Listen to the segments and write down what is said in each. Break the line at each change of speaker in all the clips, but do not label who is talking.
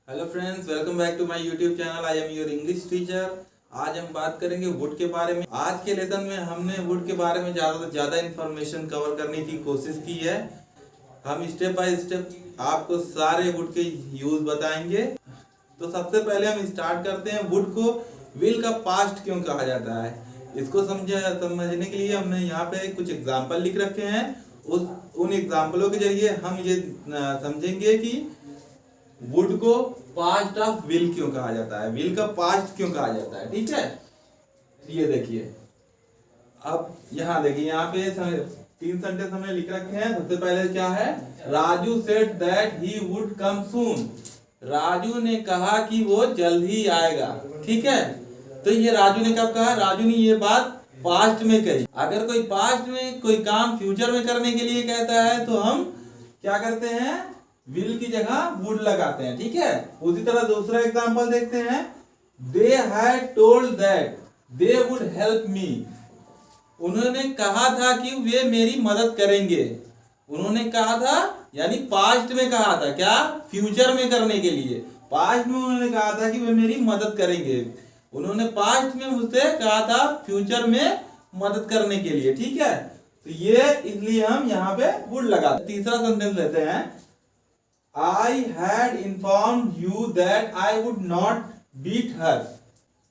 Hello friends, welcome back to my YouTube channel. I am your English teacher. आज हम बात करेंगे would के बारे में। आज के लेसन में हमने वुड के बारे में ज़्यादा से ज़्यादा इन्फॉर्मेशन कवर करने की कोशिश की है। हम स्टेप बाय स्टेप आपको सारे वुड के यूज बताएंगे। तो सबसे पहले हम स्टार्ट करते हैं। वुड को विल का पास्ट क्यों कहा जाता है, इसको समझने के लिए हमने यहाँ पे कुछ एग्जाम्पल लिख रखे हैं। उन एग्जाम्पलों के जरिए हम ये समझेंगे कि वुड को पास्ट ऑफ विल क्यों कहा जाता है, विल का पास्ट क्यों कहा जाता है। ठीक है, ये देखिए। अब यहाँ देखिए, यहाँ पे 3 सेंटेंस हमने लिख रखे हैं। सबसे पहले क्या है, Raju said that he would come soon. Raju ने कहा कि वो जल्द ही आएगा। ठीक है, तो ये राजू ने कब कहा, राजू ने ये बात पास्ट में कही। अगर कोई पास्ट में कोई काम फ्यूचर में करने के लिए कहता है तो हम क्या करते हैं, विल की जगह वुड लगाते हैं। ठीक है, उसी तरह दूसरा एग्जांपल देखते हैं। They had told that they would help me. उन्होंने कहा था कि वे मेरी मदद करेंगे। उन्होंने कहा था यानी पास्ट में कहा था, क्या, फ्यूचर में करने के लिए। पास्ट में उन्होंने कहा था कि वे मेरी मदद करेंगे। उन्होंने पास्ट में मुझसे कहा था फ्यूचर में मदद करने के लिए। ठीक है, तो ये इसलिए हम यहाँ पे वुड लगाते। तीसरा सेंटेंस लेते हैं। I had informed you that I would not beat her.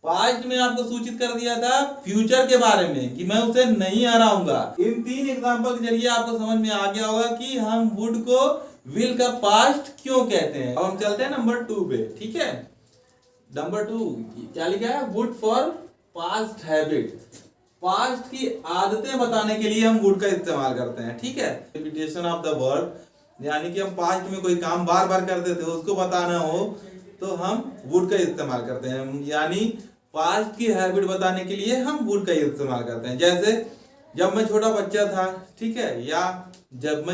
Past में आपको सूचित कर दिया था फ्यूचर के बारे में कि मैं उसे नहीं हराऊंगा। इन 3 एग्जांपल के जरिए आपको समझ में आ गया होगा कि हम वुड को विल का पास्ट क्यों कहते हैं। अब हम चलते हैं नंबर 2 पे। ठीक है, नंबर 2 क्या लिखा है, would for past habit. Past की आदतें बताने के लिए हम वुड का इस्तेमाल करते हैं। ठीक है, रिपीटेशन ऑफ द वर्ब, यानी कि हम पास्ट में कोई काम बार बार करते थे, उसको बताना हो तो हम वुड का इस्तेमाल करते हैं। यानी पास्ट की हैबिट बताने के लिए हम वुड का इस्तेमाल करते हैं। जैसे जब मैं छोटा बच्चा था, ठीक है, या जब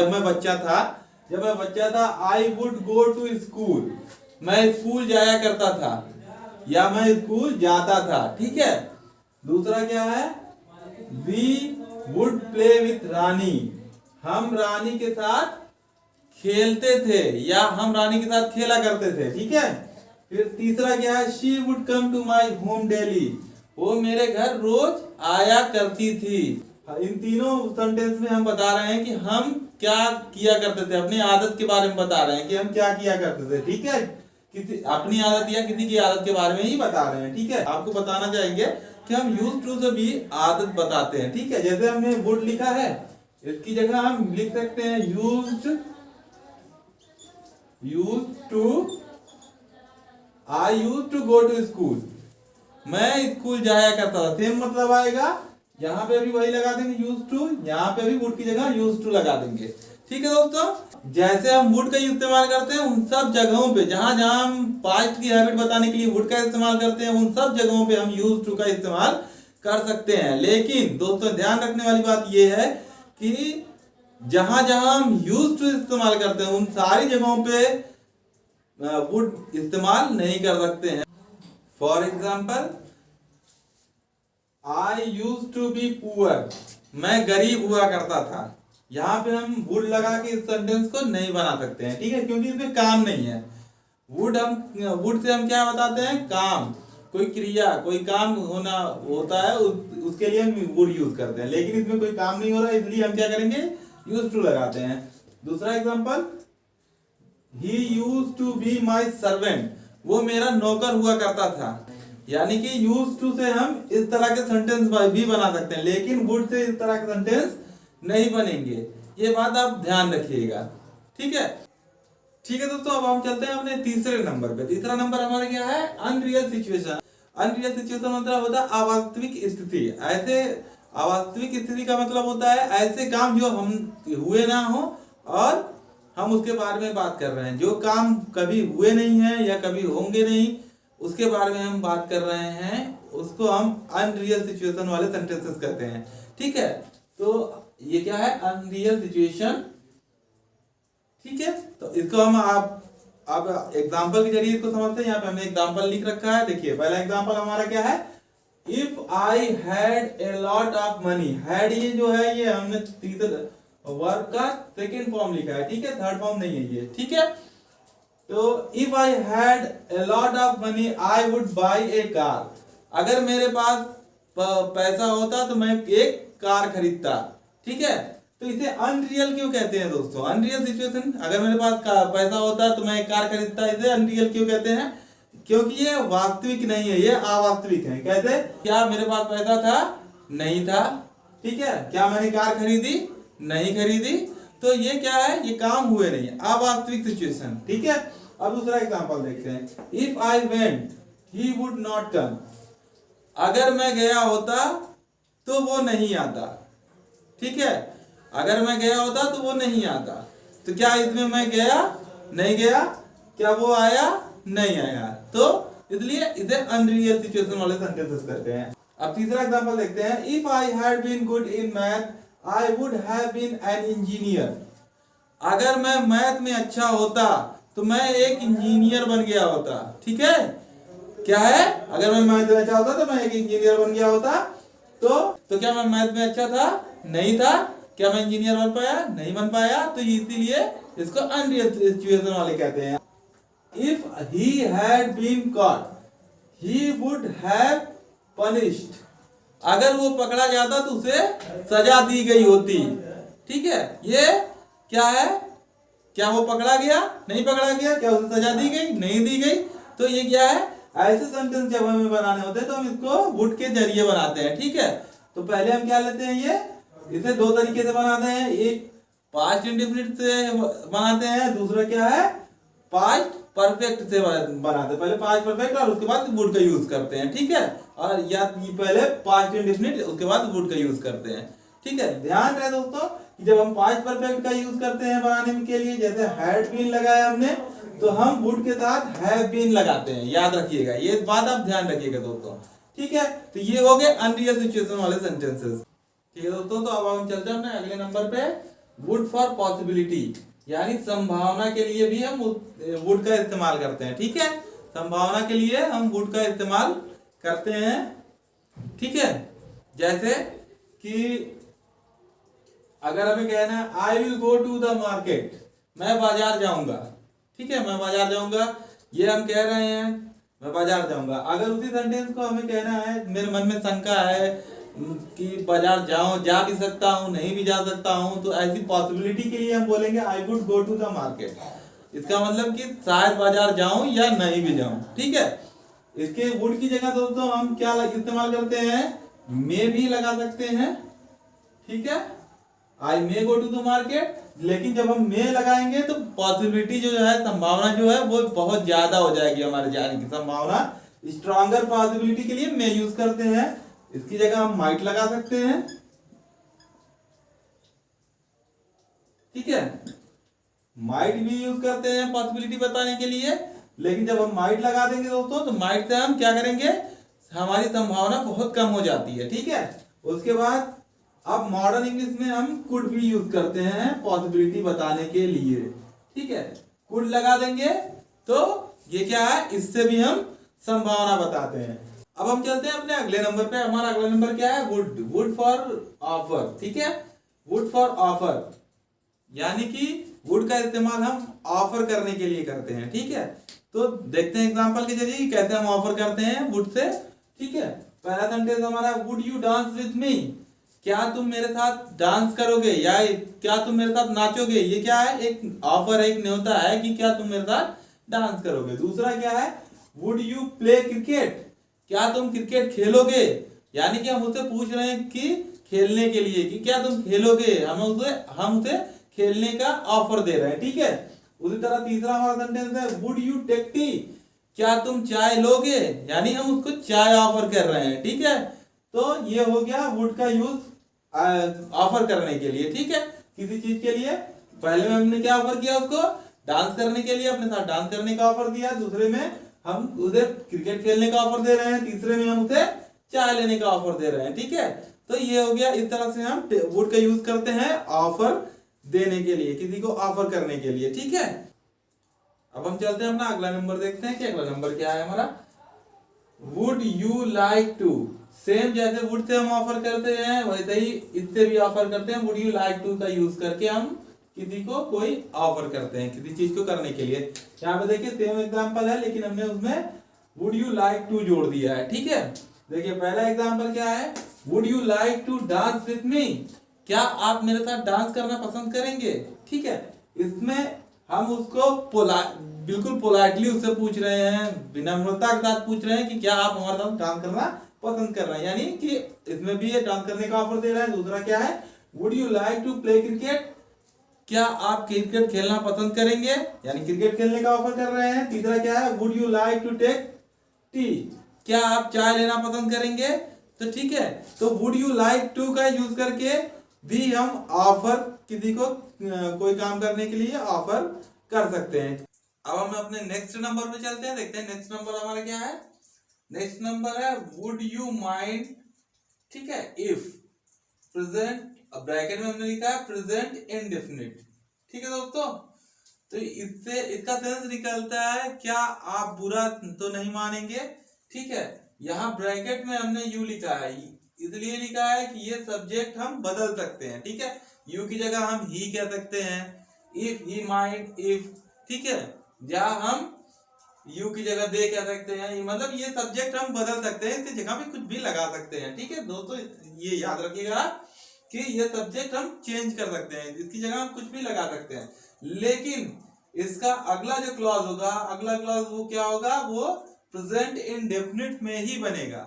मैं बच्चा था I would go to school. मैं स्कूल जाया करता था या मैं स्कूल जाता था। ठीक है, दूसरा क्या है, वी वुड प्ले विथ रानी। हम रानी के साथ खेलते थे या हम रानी के साथ खेला करते थे। ठीक है, फिर तीसरा क्या है, she would come to my home daily. वो मेरे घर रोज आया करती थी। इन तीनों सेंटेंस में हम बता रहे हैं कि हम क्या किया करते थे, अपनी आदत के बारे में बता रहे हैं कि हम क्या किया करते थे। ठीक है, किसी अपनी आदत या किसी की आदत के बारे में ही बता रहे हैं। ठीक है, आपको बताना चाहेंगे कि हम यूज टू से भी आदत बताते हैं। ठीक है, जैसे हमने वुड लिखा है, इसकी जगह हम लिख सकते हैं used to. I use to go to school. मैं स्कूल जाया करता था, सेम मतलब आएगा। यहाँ पे भी वही लगा देंगे यूज टू, यहाँ पे भी वुड की जगह यूज टू लगा देंगे। ठीक है दोस्तों, जैसे हम वुड का इस्तेमाल करते हैं उन सब जगहों पे जहां जहां हम पास्ट की हैबिट बताने के लिए वुड का इस्तेमाल करते हैं, उन सब जगहों पे हम यूज टू का इस्तेमाल कर सकते हैं। लेकिन दोस्तों ध्यान रखने वाली बात यह है कि जहां जहां हम यूज टू इस्तेमाल करते हैं उन सारी जगहों पे वुड इस्तेमाल नहीं कर सकते हैं। For example, I use to be poor. मैं गरीब हुआ करता था। यहाँ पे हम वुड लगा के इस सेंटेंस को नहीं बना सकते हैं। ठीक है, क्योंकि इसमें काम नहीं है। वुड से हम क्या बताते हैं, काम, कोई क्रिया, कोई काम होना होता है, उसके लिए हम वुड यूज करते हैं। लेकिन इसमें कोई काम नहीं हो रहा, इसलिए हम क्या करेंगे, यूज टू लगाते हैं। दूसरा example, he use to be my servant. वो मेरा नौकर हुआ करता था। यानी कि यूज टू से हम इस तरह के सेंटेंस भी बना सकते हैं, लेकिन वुड से इस तरह के सेंटेंस नहीं बनेंगे। ये बात आप ध्यान रखिएगा। ठीक है, ठीक है दोस्तों, अब हम चलते हैं अपने तीसरे नंबर पे। तीसरा नंबर हमारा क्या है, अनरियल सिचुएशन। अनरियल सिचुएशन मतलब होता है अवास्तविक स्थिति। ऐसे अवास्तविक स्थिति का मतलब होता है ऐसे काम जो हम हुए ना हो और हम उसके बारे में बात कर रहे हैं। जो काम कभी हुए नहीं है या कभी होंगे नहीं, उसके बारे में हम बात कर रहे हैं, उसको हम अनरियल सिचुएशन वाले सेंटेंसेस कहते हैं। ठीक है, तो ये क्या है, अनरियल सिचुएशन। ठीक है, तो इसको हम आप एग्जांपल के जरिए इसको समझते हैं। यहाँ पे हमने एग्जांपल लिख रखा है। देखिए, पहला एग्जांपल हमारा क्या है, if I had a lot of money. Had ये जो है, ये हमने तीसरा वर्ब का सेकेंड फॉर्म लिखा है। ठीक है, थर्ड फॉर्म नहीं है ये। ठीक है, तो if I had a lot of money I would buy a car। अगर मेरे पास पैसा होता तो मैं एक कार खरीदता। ठीक है, तो इसे अनरियल क्यों कहते हैं दोस्तों? अनरियल सिचुएशन, अगर मेरे पास पैसा होता तो मैं एक कार खरीदता, इसे अनरियल क्यों कहते हैं? क्योंकि ये वास्तविक नहीं है, ये अवास्तविक है। कहते क्या मेरे पास पैसा था? नहीं था। ठीक है, क्या मैंने कार खरीदी? नहीं खरीदी। तो ये क्या है? ये काम हुए नहीं है, अवास्तविक सिचुएशन। ठीक है, अब दूसरा एग्जांपल देखते हैं। If I went he would not come. अगर मैं गया होता तो वो नहीं आता। ठीक है, अगर मैं गया होता तो वो नहीं आता। तो क्या इसमें मैं गया? नहीं गया। क्या वो आया? नहीं आया। तो इसलिए इसे अनरियल सिचुएशन वाले सेंटेंसेस करते हैं। अब तीसरा एग्जांपल देखते हैं। If I had been good in math I would have been an engineer. अगर मैं मैथ में अच्छा होता तो मैं एक इंजीनियर बन गया होता। ठीक है, क्या है? अगर मैं मैथ में अच्छा होता तो मैं एक इंजीनियर बन गया होता। तो क्या मैं मैथ में अच्छा था? नहीं था। क्या मैं इंजीनियर बन पाया? नहीं बन पाया। तो इसीलिए इसको अनरियल सिचुएशन वाले कहते हैं। If he had been caught he would have punished. अगर वो पकड़ा जाता तो उसे सजा दी गई होती। ठीक है, ये क्या है? क्या वो पकड़ा गया? नहीं पकड़ा गया। क्या उसे सजा दी गई? नहीं दी गई। तो ये क्या है? ऐसे सेंटेंस जब हमें बनाने होते हैं तो हम इसको वुड के जरिए बनाते हैं। ठीक है, तो पहले हम क्या लेते हैं? ये इसे दो तरीके से बनाते हैं। एक पास्ट इंडेफिनिट से बनाते हैं, दूसरा क्या है? पास्ट परफेक्ट से बनाते हैं। पहले पास्ट परफेक्ट और उसके बाद वुड का यूज करते हैं। ठीक है, और या पहले पास्ट इंडेफिनिट उसके बाद वुड का यूज करते हैं। ठीक है, ध्यान रहे दोस्तों कि जब हम पास्ट परफेक्ट का यूज करते हैं बनाने के लिए, जैसे हैड बीन लगाया हमने, तो हम वुड के साथ हैव बीन लगाते हैं। याद रखिएगा, ये बात आप ध्यान रखिएगा दोस्तों। ठीक है, तो ये हो गए अनरियल सिचुएशन वाले सेंटेंसेस। ठीक है दोस्तों, तो अब हम चलते हैं अपने अगले नंबर पे। वुड फॉर पॉसिबिलिटी, यानी संभावना के लिए भी हम वुड का इस्तेमाल करते हैं। ठीक है, संभावना के लिए हम वुड का इस्तेमाल करते हैं। ठीक है, जैसे कि अगर हमें कहना है I will go to the market, मैं बाजार जाऊंगा। ठीक है, मैं बाजार जाऊंगा, ये हम कह रहे हैं मैं बाजार जाऊंगा। अगर उसी सेंटेंस को हमें कहना है, मेरे मन में शंका है कि बाजार जा भी सकता हूँ, नहीं भी जा सकता हूँ, तो ऐसी पॉसिबिलिटी के लिए हम बोलेंगे I would go to the market. इसका मतलब कि शायद बाजार जाऊं या नहीं भी जाऊं। ठीक है, इसके वुड की जगह दोस्तों हम क्या इस्तेमाल करते हैं? मे भी लगा सकते हैं। ठीक है, आई मे गो टू द मार्केट। लेकिन जब हम मे लगाएंगे तो पॉसिबिलिटी जो है, संभावना जो है वो बहुत ज्यादा हो जाएगी, हमारे जाने की संभावना। स्ट्रॉन्गर पॉसिबिलिटी के लिए मे यूज करते हैं। इसकी जगह हम माइट लगा सकते हैं। ठीक है, माइट भी यूज करते हैं पॉसिबिलिटी बताने के लिए। लेकिन जब हम माइट लगा देंगे दोस्तों तो माइट से हम क्या करेंगे? हमारी संभावना बहुत कम हो जाती है। ठीक है, उसके बाद अब मॉडर्न इंग्लिश में हम कुड भी यूज करते हैं पॉसिबिलिटी बताने के लिए। ठीक है, कुड लगा देंगे तो ये क्या है? इससे भी हम संभावना बताते हैं। अब हम चलते हैं अपने अगले नंबर पे। हमारा अगला नंबर क्या है? वुड। Would for offer. ठीक है, वुड फॉर ऑफर, यानी कि वुड का इस्तेमाल हम ऑफर करने के लिए करते हैं। ठीक है, तो देखते हैं एग्जांपल के जरिए कैसे हम ऑफर करते हैं वुड से। ठीक है, पहला सेंटेंस हमारा would you dance with me. क्या तुम मेरे साथ डांस करोगे या क्या तुम मेरे साथ नाचोगे? ये क्या है? एक ऑफर है, एक न्योता है कि क्या तुम मेरे साथ डांस करोगे। दूसरा क्या है? Would you play cricket. क्या तुम क्रिकेट खेलोगे? यानी कि हम उससे पूछ रहे हैं कि खेलने के लिए कि क्या तुम खेलोगे, हम उसे खेलने का ऑफर दे रहे हैं। ठीक है, उसी तरह तीसरा हमारा सेंटेंस है वुड यू टेक टी। क्या तुम चाय लोगे? यानी हम उसको चाय ऑफर कर रहे हैं। ठीक है, तो ये हो गया वुड का यूज ऑफर करने के लिए। ठीक है, किसी चीज के लिए। पहले में हमने क्या ऑफर किया? उसको डांस करने के लिए, अपने साथ डांस करने का ऑफर दिया। दूसरे में हम उसे क्रिकेट खेलने का ऑफर दे रहे हैं। तीसरे में हम उसे चाय लेने का ऑफर दे रहे हैं। ठीक है, तो ये हो गया। इस तरह से हम वुड का यूज करते हैं ऑफर देने के लिए, किसी को ऑफर करने के लिए। ठीक है, अब हम चलते हैं अपना अगला नंबर देखते हैं कि अगला नंबर क्या है हमारा। Would you like to. Same जैसे वुड से हम ऑफर करते हैं वैसे ही इससे भी ऑफर करते हैं। वुड यू लाइक टू का यूज करके हम किसी को कोई ऑफर करते हैं किसी चीज को करने के लिए। यहाँ पे देखिए सेम एग्जांपल है, लेकिन हमने उसमें वुड यू लाइक टू जोड़ दिया है। ठीक है, देखिए पहला एग्जांपल क्या है, would you like to dance with me, क्या आप मेरे साथ डांस करना पसंद करेंगे। ठीक है, इसमें हम उसको बिल्कुल पोलाइटली उससे पूछ रहे हैं, विनम्रता के साथ पूछ रहे हैं कि क्या आप हमारे साथ डांस करना पसंद कर रहे हैं, यानी कि इसमें भी ये डांस करने का ऑफर दे रहा है। दूसरा क्या है, would you like to play cricket, क्या आप क्रिकेट खेलना पसंद करेंगे, यानी क्रिकेट खेलने का ऑफर कर रहे हैं। तीसरा क्या है, would you like to take tea, क्या आप चाय लेना पसंद करेंगे। तो ठीक है, तो वुड यू लाइक टू का यूज करके भी हम ऑफर किसी को कोई काम करने के लिए ऑफर कर सकते हैं। अब हम अपने नेक्स्ट नंबर पे चलते हैं, देखते हैं नेक्स्ट नंबर हमारा क्या है। नेक्स्ट नंबर है वुड यू माइंड, ठीक है, इफ प्रेजेंट, ब्रैकेट में हमने लिखा है प्रेजेंट इंडेफिनिट। ठीक है दोस्तों, तो इससे इसका सेंस निकलता है क्या आप बुरा तो नहीं मानेंगे। ठीक है, यहाँ ब्रैकेट में हमने यू लिखा है, इसलिए लिखा है कि ये सब्जेक्ट हम बदल सकते हैं। ठीक है, यू की जगह हम ही कह सकते हैं, इफ ही माइंड इफ। ठीक है, या हम यू की जगह दे कह सकते हैं, मतलब ये सब्जेक्ट हम बदल सकते हैं, इसकी जगह पे कुछ भी लगा सकते हैं। ठीक है दोस्तों, ये याद रखिएगा कि ये सब्जेक्ट हम चेंज कर सकते हैं, इसकी जगह हम कुछ भी लगा सकते हैं। लेकिन इसका अगला जो क्लॉज होगा, अगला क्लॉज वो क्या होगा, वो प्रेजेंट इंडेफिनिट में ही बनेगा।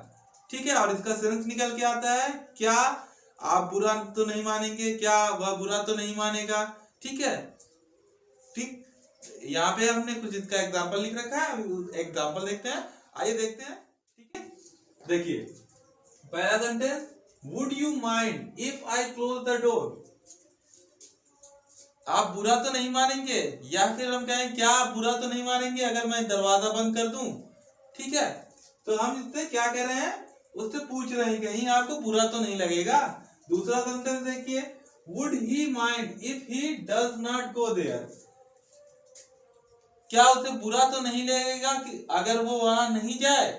ठीक है, और इसका सेंस निकल के आता है क्या आप बुरा तो नहीं मानेंगे, क्या वह बुरा तो नहीं मानेगा। ठीक है, ठीक, यहाँ पे हमने कुछ इसका एग्जांपल लिख रखा है, एग्जांपल देखते हैं, आइए देखते हैं। ठीक है, देखिए पहला sentence, would you mind if I close the door, आप बुरा तो नहीं मानेंगे, या फिर हम कहें क्या आप बुरा तो नहीं मानेंगे अगर मैं दरवाजा बंद कर दूं। ठीक है, तो हम इससे क्या कह रहे हैं, उससे पूछ रहे हैं कहीं आपको बुरा तो नहीं लगेगा। दूसरा सेंटेंस देखिए, would he mind if he does not go there, क्या उसे बुरा तो नहीं लगेगा कि अगर वो वहां नहीं जाए।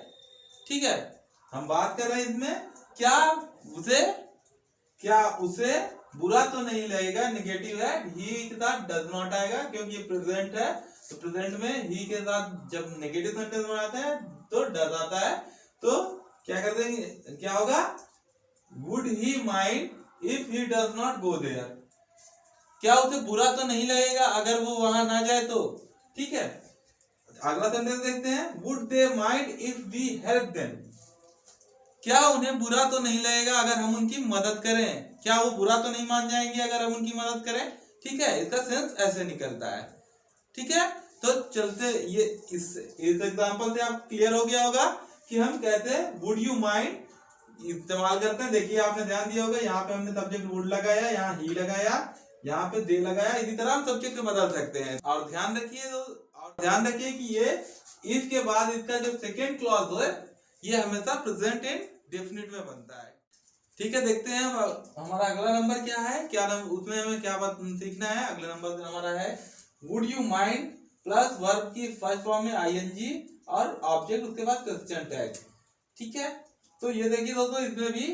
ठीक है, हम बात कर रहे हैं इसमें क्या उसे बुरा तो नहीं लगेगा, नेगेटिव है, ही के साथ डज नॉट आएगा क्योंकि ये प्रेजेंट है, तो प्रेजेंट में ही के साथ जब नेगेटिव सेंटेंस बनाते हैं तो डज आता है। तो क्या कर देंगे, क्या होगा, would he mind if he does not go there, क्या उसे बुरा तो नहीं लगेगा अगर वो वहां ना जाए तो। ठीक है, अगला सेंटेंस देखते हैं, would they mind if we help them, क्या उन्हें बुरा तो नहीं लगेगा अगर हम उनकी मदद करें, क्या वो बुरा तो नहीं मान जाएंगे अगर हम उनकी मदद करें। ठीक है, इसका सेंस ऐसे निकलता है। ठीक है, तो चलते ये इस एग्जांपल से आप क्लियर हो गया होगा कि हम कहते हैं वुड यू माइंड इस्तेमाल करते हैं। देखिए आपने ध्यान दिया होगा, यहाँ पे हमने सब्जेक्ट वुड लगाया, यहाँ ही लगाया, यहाँ पे दे लगाया, इसी तरह हम सब्जेक्ट बदल सकते हैं। और ध्यान रखिए कि ये इफ के बाद इसका जो सेकेंड क्लॉज है ये हमेशा प्रेजेंट इंडेफिनिट में बनता है। ठीक है, देखते हैं हमारा अगला नंबर क्या है, क्या उसमें हमें क्या बात सीखना है। अगला नंबर हमारा है would you mind plus verb की फर्स्ट फॉर्म में आईएनजी और ऑब्जेक्ट उसके बाद क्वेश्चन टैग। ठीक है, तो ये देखिए दोस्तों, इसमें भी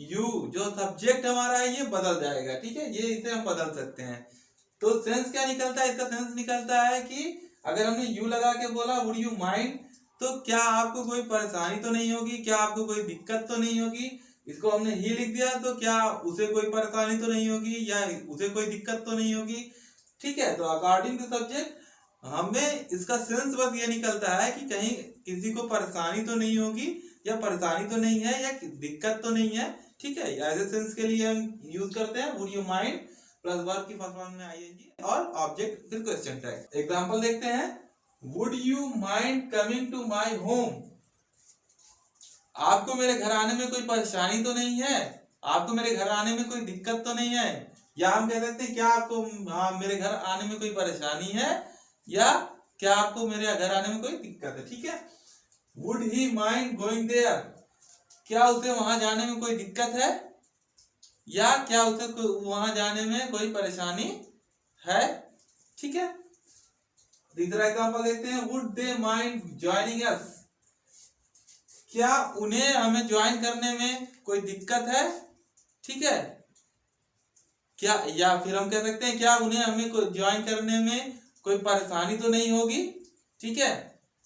यू जो सब्जेक्ट हमारा है ये बदल जाएगा। ठीक है, ये इसे हम बदल सकते हैं। तो सेंस क्या निकलता है, इसका सेंस निकलता है कि अगर हमने यू लगा के बोला वुड यू माइंड, तो क्या आपको कोई परेशानी तो नहीं होगी, क्या आपको कोई दिक्कत तो नहीं होगी। इसको हमने ही लिख दिया तो क्या उसे कोई परेशानी तो नहीं होगी या उसे कोई दिक्कत तो नहीं होगी। ठीक है, तो अकॉर्डिंग टू सब्जेक्ट हमें इसका सेंस बस ये निकलता है कि कहीं किसी को परेशानी तो नहीं होगी, या परेशानी तो नहीं है, या दिक्कत तो नहीं है। ठीक है, ऐसे सेंस के लिए हम यूज करते हैं would you mind plus verb की फर्स्ट फॉर्म में आईएनजी और ऑब्जेक्ट फिर क्वेश्चन टैग। एग्जांपल देखते हैं, would you mind coming to my home, आपको मेरे घर आने में कोई परेशानी तो नहीं है, आपको मेरे घर आने में कोई दिक्कत तो नहीं है। या हम कह सकते हैं क्या आपको मेरे घर आने में कोई परेशानी है, या क्या आपको मेरे घर आने में कोई दिक्कत है। ठीक है, would he mind going there, क्या उसे वहां जाने में कोई दिक्कत है, या क्या उसे वहां जाने में कोई परेशानी है। ठीक है, तीसरा एग्जांपल देखते हैं, would they mind joining us, क्या उन्हें हमें ज्वाइन करने में कोई दिक्कत है। ठीक है, क्या, या फिर हम कह सकते हैं क्या उन्हें हमें ज्वाइन करने में कोई परेशानी तो नहीं होगी। ठीक है,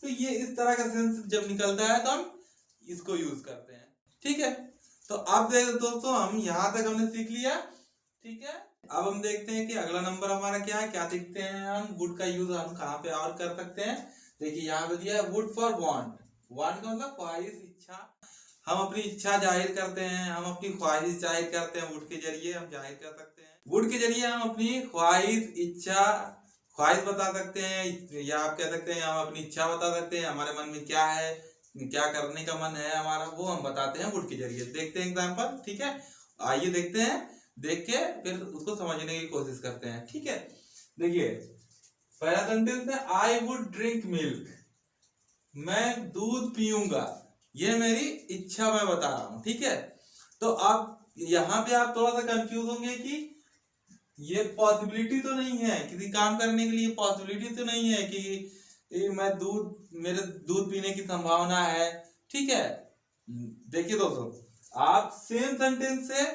तो ये इस तरह का सेंस जब निकलता है तो हम इसको यूज करते हैं। ठीक है, तो अब दोस्तों हम यहाँ तक हमने सीख लिया। ठीक है, अब हम देखते हैं कि अगला नंबर हमारा क्या है, क्या देखते हैं हम वुड का यूज हम कहाँ पे और कर सकते हैं। देखिए यहाँ पे दिया है वुड फॉर वांट। वांट का मतलब ख्वाहिश, इच्छा। हम अपनी इच्छा जाहिर करते हैं, हम अपनी ख्वाहिश जाहिर करते हैं, वुड के जरिए हम जाहिर कर सकते हैं। वुड के जरिए हम अपनी ख्वाहिश, इच्छा, ख्वाहिश बता सकते हैं, या आप कह सकते हैं हम अपनी इच्छा बता सकते हैं, हमारे मन में क्या है, क्या करने का मन है हमारा, वो हम बताते हैं वुड के जरिए। देखते हैं एग्जाम्पल। ठीक है, आइए देखते हैं, देख के फिर उसको समझने की कोशिश करते हैं। ठीक है, देखिए पहला सेंटेंस है आई वुड ड्रिंक मिल्क, मैं दूध पीऊंगा, ये मेरी इच्छा मैं बता रहा हूं। ठीक है, तो आप यहाँ पे आप थोड़ा सा कंफ्यूज होंगे कि ये पॉसिबिलिटी तो नहीं है, किसी काम करने के लिए पॉसिबिलिटी तो नहीं है कि मैं मेरे दूध पीने की संभावना है। ठीक है, देखिए दोस्तों, आप सेम सेंटेंस से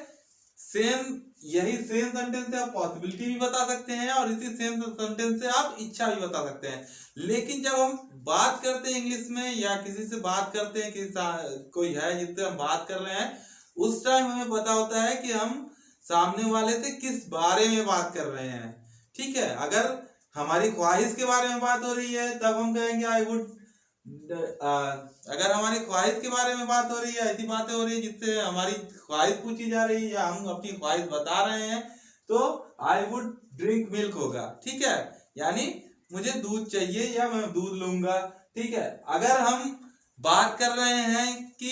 यही सेम सेंटेंस से आप पॉसिबिलिटी भी बता सकते हैं और इसी सेम सेंटेंस से आप इच्छा भी बता सकते हैं। लेकिन जब हम बात करते हैं इंग्लिश में या किसी से बात करते हैं कि कोई है जिससे हम बात कर रहे हैं, उस टाइम हमें पता होता है कि हम सामने वाले से किस बारे में बात कर रहे हैं। ठीक है, अगर हमारी ख्वाहिश के बारे में बात हो रही है तब हम कहेंगे आई वुड। अगर हमारी ख्वाहिश के बारे में बात हो रही है, ऐसी बातें हो रही है जिससे हमारी ख्वाहिश पूछी जा रही है या हम अपनी ख्वाहिश बता रहे हैं, तो आई वुड ड्रिंक मिल्क होगा। ठीक है, यानी मुझे दूध चाहिए या मैं दूध लूंगा। ठीक है, अगर हम बात कर रहे हैं कि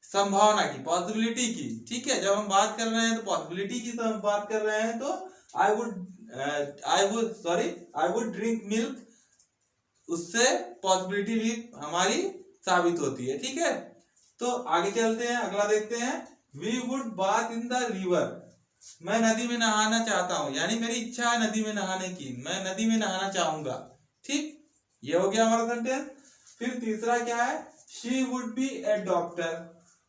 संभावना की, पॉसिबिलिटी की, ठीक है, जब हम बात कर रहे हैं तो पॉसिबिलिटी की बात कर रहे हैं, तो आई वुड ड्रिंक मिल्क, उससे पॉसिबिलिटी भी हमारी साबित होती है। ठीक है, तो आगे चलते हैं, अगला देखते हैं we would bath in the river, मैं नदी में नहाना चाहता हूं, यानी मेरी इच्छा है नदी में नहाने की, मैं नदी में नहाना चाहूंगा। ठीक, ये हो गया हमारा सेंटेंस। फिर तीसरा क्या है, she would be a doctor,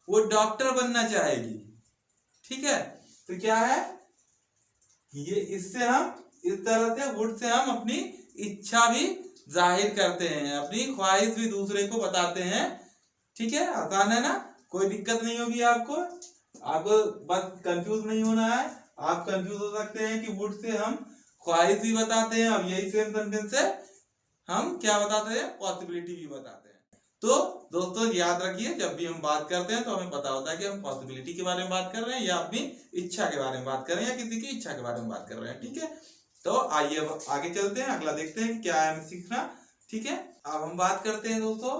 वो डॉक्टर बनना चाहेगी। ठीक है, तो क्या है ये, इससे हम इस तरह से वुड से हम अपनी इच्छा भी जाहिर करते हैं, अपनी ख्वाहिश भी दूसरे को बताते हैं। ठीक है, आसान है ना, कोई दिक्कत नहीं होगी आपको बस कंफ्यूज नहीं होना है। आप कंफ्यूज हो सकते हैं कि वुड से हम ख्वाहिश भी बताते हैं और यही सेम सेंटेंस से हम क्या बताते हैं, पॉसिबिलिटी भी बताते हैं। तो दोस्तों याद रखिए, जब भी हम बात करते हैं तो हमें पता होता है कि हम पॉसिबिलिटी के बारे में बात कर रहे हैं या अपनी इच्छा के बारे में बात कर रहे हैं या किसी की इच्छा के बारे में बात कर रहे हैं। ठीक है, तो आइए अब आगे चलते हैं, अगला देखते हैं क्या है हमें सीखना। ठीक है, अब हम बात करते हैं दोस्तों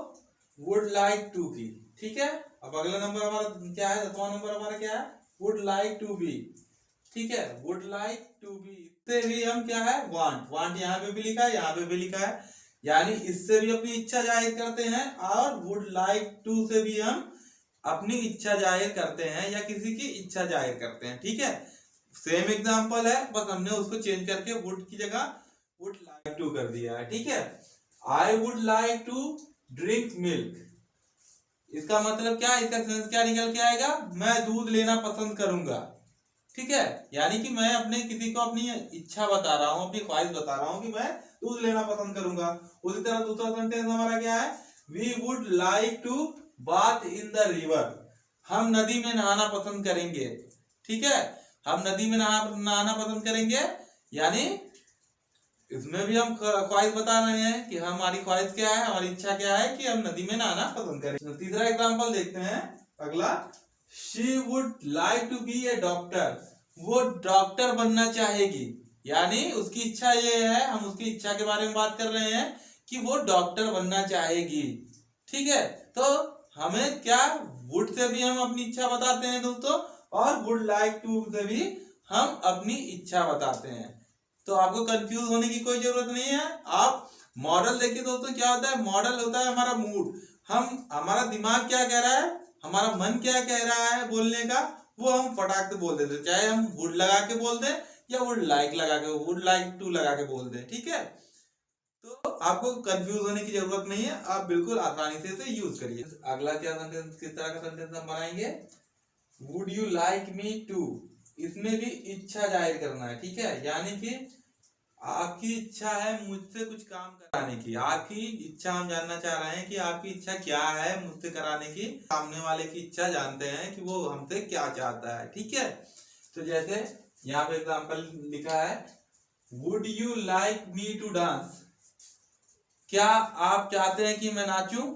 वुड लाइक टू बी। ठीक है, अब अगला नंबर हमारा क्या है, 10वां नंबर हमारा क्या है, वुड लाइक टू बी। ठीक है, वुड लाइक टू बी से भी हम क्या है, वांट। वांट यहाँ पे भी लिखा है, यहाँ पे भी लिखा है, यानी इससे भी अपनी इच्छा जाहिर करते हैं, और वुड लाइक टू से भी हम अपनी इच्छा जाहिर करते हैं या किसी की इच्छा जाहिर करते हैं। ठीक है, सेम एग्जांपल है, बस हमने उसको चेंज करके वुड की जगह वुड लाइक टू कर दिया है। ठीक है, I would like to drink milk, इसका मतलब क्या, इसका सेंस क्या निकल के आएगा, मैं दूध लेना पसंद करूंगा। ठीक है, यानी कि मैं अपने किसी को अपनी इच्छा बता रहा हूं, अपनी ख्वाहिश बता रहा हूं कि मैं दूध लेना पसंद करूंगा। उसी तरह दूसरा सेंटेंस हमारा क्या है, we would like to bath in the river, हम नदी में नहाना पसंद करेंगे। ठीक है, हम नदी में नहाना पसंद करेंगे, यानी इसमें भी हम ख्वाहिश बता रहे हैं कि हमारी ख्वाहिश क्या है, हमारी इच्छा क्या है कि हम नदी में नहाना पसंद करें। तीसरा एग्जांपल देखते हैं, अगला she would like to be a doctor, वो डॉक्टर बनना चाहेगी, यानी उसकी इच्छा ये है, हम उसकी इच्छा के बारे में बात कर रहे हैं कि वो डॉक्टर बनना चाहेगी। ठीक है, तो हमें क्या, वुड से भी हम अपनी इच्छा बताते हैं दोस्तों, और वुड लाइक टू से भी हम अपनी इच्छा बताते हैं। तो आपको कंफ्यूज होने की कोई जरूरत नहीं है। आप मॉडल देखिए दोस्तों, क्या होता है, मॉडल होता है हमारा मूड, हमारा दिमाग क्या कह रहा है, हमारा मन क्या कह रहा है बोलने का, वो हम फटाक से बोल देते, चाहे हम वुड लगा के बोल दें या वुड लाइक लगा के, वुड लाइक टू लगा के बोल दें। ठीक है, तो आपको कंफ्यूज होने की जरूरत नहीं है, आप बिल्कुल आसानी से इसे यूज करिए। अगला क्या सेंटेंस, किस तरह का सेंटेंस हम बनाएंगे, would you like me to, इसमें भी इच्छा जाहिर करना है, ठीक है। यानी कि आपकी इच्छा है मुझसे कुछ काम कराने की, आपकी इच्छा हम जानना चाह रहे हैं कि आपकी इच्छा क्या है मुझसे कराने की। सामने वाले की इच्छा जानते हैं कि वो हमसे क्या चाहता है, ठीक है। तो जैसे यहाँ पे एग्जांपल लिखा है, would you like me to dance, क्या आप चाहते हैं कि मैं नाचूं,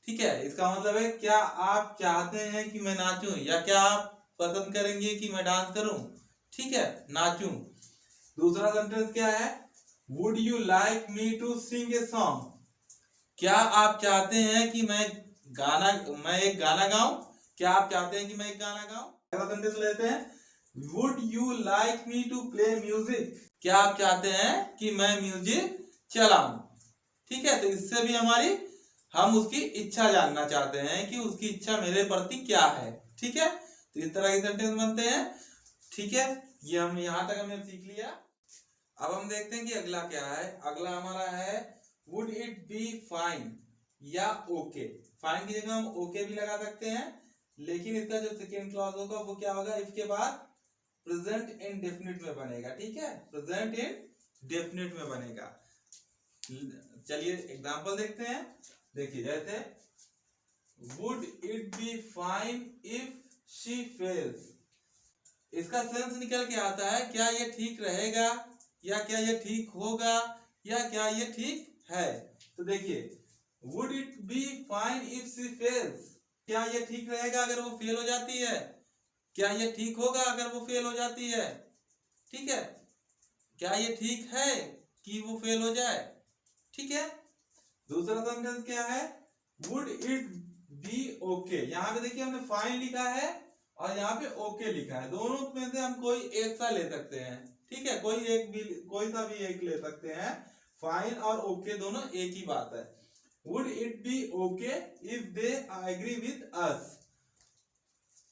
ठीक है। इसका मतलब है क्या आप चाहते हैं कि मैं नाचूं, या क्या आप पसंद करेंगे कि मैं डांस करूं, ठीक है, नाचूं। दूसरा सेंटेंस क्या है, would you like me to sing a song, क्या आप चाहते हैं कि मैं एक गाना गाऊं, क्या आप चाहते हैं कि मैं एक गाना गाऊं। अगला सेंटेंस लेते हैं, would you like me to play music, क्या आप चाहते हैं कि मैं म्यूजिक चलाऊं, ठीक है। तो इससे भी हम उसकी इच्छा जानना चाहते हैं कि उसकी इच्छा मेरे प्रति क्या है, ठीक है। तो इस तरह के सेंटेंस बनते हैं, ठीक है। ये हम यहां तक हमने सीख लिया। अब हम देखते हैं कि अगला क्या है। अगला हमारा है, वुड इट बी फाइन या ओके। फाइन की जगह हम ओके भी लगा सकते हैं, लेकिन इसका जो सेकेंड क्लॉज होगा वो क्या होगा, इसके बाद प्रेजेंट इंडेफिनिट में बनेगा, ठीक है, प्रेजेंट इंडेफिनिट में बनेगा। चलिए एग्जांपल देखते हैं। देखिए जैसे, would it be fine if she fails, इसका सेंस निकल के आता है क्या ये ठीक रहेगा, या क्या ये ठीक होगा, या क्या ये ठीक है। तो देखिए, would it be fine if she fails, क्या ये ठीक रहेगा अगर वो फेल हो जाती है, क्या ये ठीक होगा अगर वो फेल हो जाती है, ठीक है, क्या ये ठीक है कि वो फेल हो जाए, ठीक है। दूसरा सेंटेंस क्या है, वुड इट बी ओके, यहाँ पे देखिए हमने फाइन लिखा है और यहाँ पे ओके लिखा है, दोनों में से हम कोई एक सा ले सकते हैं, ठीक है, कोई सा भी एक ले सकते हैं। फाइन और ओके दोनों एक ही बात है। Would it be okay if they agree with us,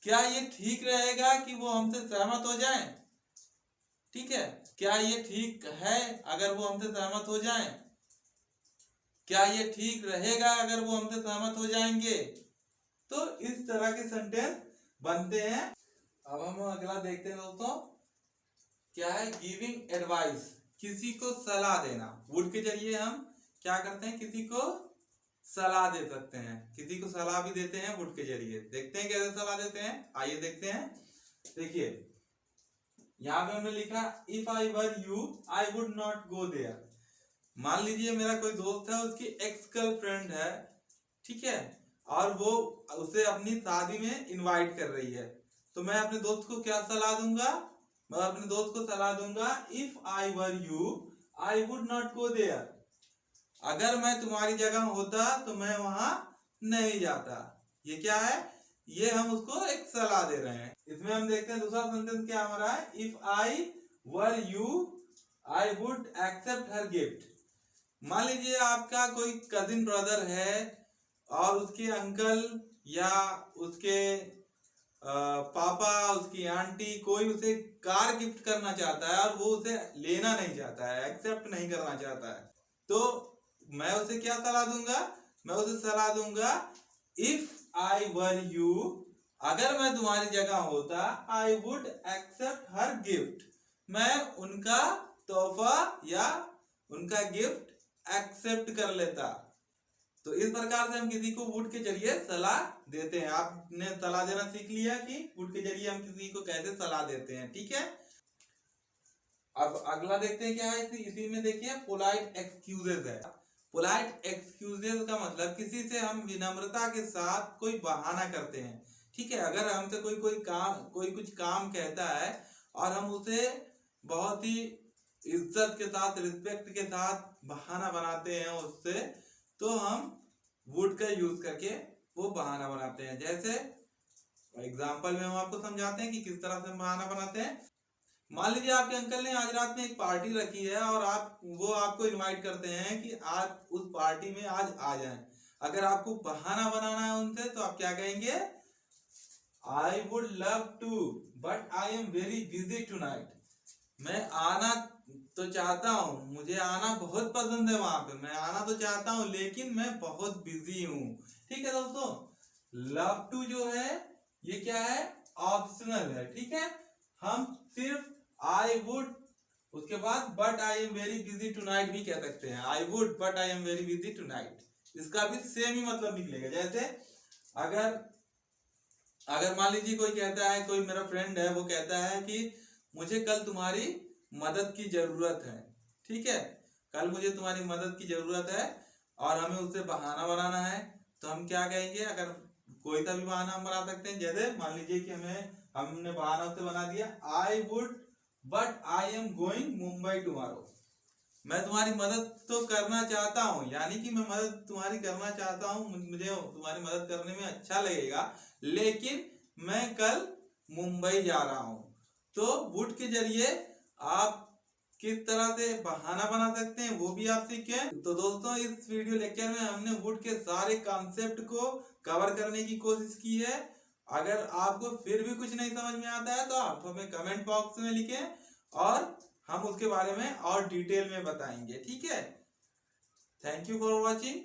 क्या ये ठीक रहेगा कि वो हमसे सहमत हो जाएं, ठीक है, क्या ये ठीक है अगर वो हमसे सहमत हो जाएं, क्या ये ठीक रहेगा अगर वो हमसे सहमत हो जाएंगे। तो इस तरह के सेंटेंस बनते हैं। अब हम अगला देखते हैं दोस्तों, क्या है, गिविंग एडवाइस, किसी को सलाह देना। वुड के जरिए हम क्या करते हैं, किसी को सलाह दे सकते हैं, किसी को सलाह भी देते हैं वुड के जरिए। देखते हैं कैसे सलाह देते हैं, आइए देखते हैं। देखिए यहाँ पे हमने लिखा, if I were you I would not go there. मान लीजिए मेरा कोई दोस्त है, उसकी एक्स गर्लफ्रेंड है, ठीक है, और वो उसे अपनी शादी में इनवाइट कर रही है, तो मैं अपने दोस्त को क्या सलाह दूंगा, मैं अपने दोस्त को सलाह दूंगा, if I were you I would not go there, अगर मैं तुम्हारी जगह होता तो मैं वहां नहीं जाता। ये क्या है, ये हम उसको एक सलाह दे रहे हैं। इसमें हम देखते हैं दूसरा सेंटेंस क्या हमारा है, if I were you I would accept her gift. मान लीजिए आपका कोई कजिन ब्रदर है और उसके अंकल या उसके पापा, उसकी आंटी, कोई उसे कार गिफ्ट करना चाहता है और वो उसे लेना नहीं चाहता है, एक्सेप्ट नहीं करना चाहता है, तो मैं उसे क्या सलाह दूंगा, मैं उसे सलाह दूंगा, इफ आई वर यू, अगर मैं तुम्हारी जगह होता, I would accept her gift, मैं उनका तोहफा या उनका गिफ्ट एक्सेप्ट कर लेता। तो इस प्रकार से हम किसी को वुड के जरिए सलाह देते हैं। आपने सलाह देना सीख लिया कि वुड के जरिए हम किसी को कैसे सलाह देते हैं, ठीक है। अब अगला देखते हैं क्या है, इसी में देखिए पोलाइट एक्सक्यूजेज है। पोलाइट एक्सक्यूजेज का मतलब किसी से हम विनम्रता के साथ कोई बहाना करते हैं, ठीक है। अगर हमसे कोई कुछ काम कहता है और हम उसे बहुत ही इज्जत के साथ, रिस्पेक्ट के साथ बहाना बनाते हैं उससे, तो हम वुड का यूज करके वो बहाना बनाते हैं। जैसे एग्जांपल में हम आपको समझाते हैं कि किस तरह से बहाना बनाते हैं। मान लीजिए आपके अंकल ने आज रात में एक पार्टी रखी है और वो आपको इनवाइट करते हैं कि आप उस पार्टी में आज आ जाएं। अगर आपको बहाना बनाना है उनसे तो आप क्या कहेंगे, I would love to but I am very busy tonight. मैं आना तो चाहता हूँ, मुझे आना बहुत पसंद है वहां पे, मैं आना तो चाहता हूँ लेकिन मैं बहुत बिजी हूँ, ठीक है दोस्तों। लव टू जो है ये क्या है, ऑप्शनल है, ठीक है। हम सिर्फ आई वुड, उसके बाद but I am very busy tonight भी कह सकते हैं। I would but I am very busy tonight, इसका भी सेम ही मतलब निकलेगा। जैसे अगर मान लीजिए कोई कहता है, कोई मेरा फ्रेंड है वो कहता है कि मुझे कल तुम्हारी मदद की जरूरत है, ठीक है, कल मुझे तुम्हारी मदद की जरूरत है और हमें उससे बहाना बनाना है, तो हम क्या कहेंगे? अगर कोई सा भी बहाना हम बना सकते हैं। जैसे मान लीजिए कि हमने बहाना उससे बना दिया, I would but I am going Mumbai tomorrow. मैं तुम्हारी मदद तो करना चाहता हूँ, यानी कि मैं मदद तुम्हारी करना चाहता हूँ, मुझे तुम्हारी मदद करने में अच्छा लगेगा, लेकिन मैं कल मुंबई जा रहा हूँ। तो वुड के जरिए आप किस तरह से बहाना बना सकते हैं वो भी आप सीखे। तो दोस्तों, इस वीडियो लेक्चर में हमने वुड के सारे कॉन्सेप्ट को कवर करने की कोशिश की है। अगर आपको फिर भी कुछ नहीं समझ में आता है तो आप हमें कमेंट बॉक्स में लिखें और हम उसके बारे में और डिटेल में बताएंगे, ठीक है। Thank you for watching.